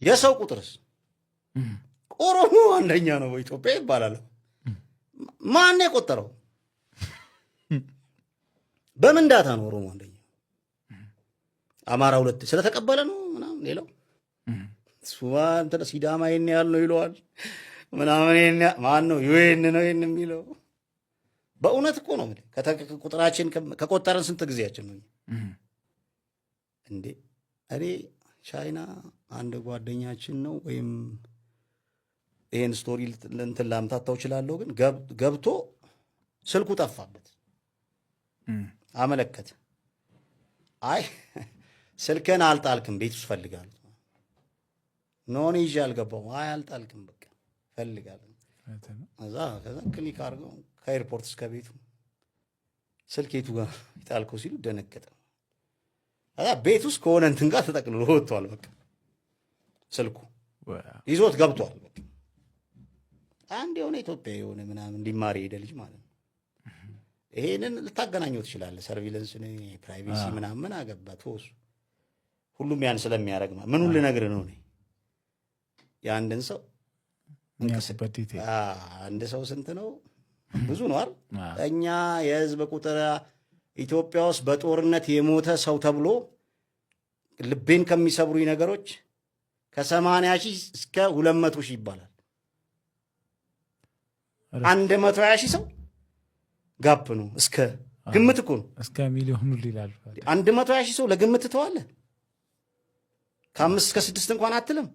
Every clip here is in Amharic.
የሰው ቁጥርስ ኦሮሞ አንደኛ ነው በኢትዮጵያ ይባላል። ማን የቆጠረው? በምን ዳታ ነው ኦሮሞ አንደኛ? አማራ ሁለት ስለተቀበለ ነው ምናምን። ሌላው ሱማ እንትን ሲዳማ ይሄን ያህል ነው ይለዋል ምናምን። ይሄን ማን ነው ይሄን ነው ይሄን የሚለው? በእውነት እኮ ነው ቁጥራችን ከቆጠረን ስንት ጊዜያችን ነው እንዴ? እኔ ቻይና አንድ ጓደኛችን ነው ወይም ይሄን ስቶሪ እንትን ላምታታው እችላለሁ፣ ግን ገብቶ ስልኩ ጠፋበት። አመለከተ። አይ ስልክህን አልጣልክም ቤት ውስጥ ፈልጋለሁ። ኖን ይዤ አልገባሁም። አይ አልጣልክም በቃ ፈልጋለሁ። ከዛ ክሊክ አድርገው ከኤርፖርት እስከ ቤቱ ስልኬቱ ጋር ይጣልከው ሲሉ ደነገጠ። ቤት ውስጥ ከሆነ እንትን ጋር ተጠቅልሎ ወጥቷል። በቃ ስልኩ ይዞት ገብቷል። በቃ አንድ የሆነ ኢትዮጵያ የሆነ ምናምን ሊማር ሄደ ልጅ ማለት ነው። ይሄንን ልታገናኘው ትችላለህ። ሰርቪለንስ ፕራይቬሲ ምናምን አገባ ተወሱ። ሁሉም ያን ስለሚያደርግ ምኑን ልነግርህ ነው? የአንድን ሰው አንድ ሰው ስንት ነው? ብዙ ነው አይደል? እኛ የህዝብ ቁጥር ኢትዮጵያ ውስጥ በጦርነት የሞተ ሰው ተብሎ ልቤን ከሚሰብሩኝ ነገሮች ከ80 ሺህ እስከ 200 ሺህ ይባላል። 120 ሺህ ሰው ጋፕ ነው። እስከ ግምት እኮ ነው። እስከ ሚሊዮን ሁሉ ይላሉ። 120 ሺህ ሰው ለግምት ተዋለህ። ከ5 እስከ 6 እንኳን አትልም።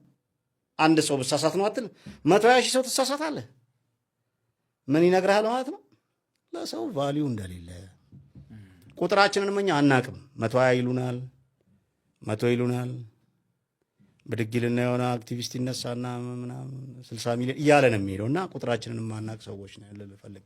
አንድ ሰው ብሳሳት ነው አትልም። 120 ሺህ ሰው ትሳሳታለህ። ምን ይነግርሃል ማለት ነው? ለሰው ቫልዩ እንደሌለ ቁጥራችንን እኛ አናቅም። 120 ይሉናል፣ 100 ይሉናል። ብድግልና የሆነ አክቲቪስት ይነሳና ምናምን 60 ሚሊዮን እያለ ነው የሚሄደው እና ቁጥራችንን ማናቅ ሰዎች ነው ያለ ልፈልግ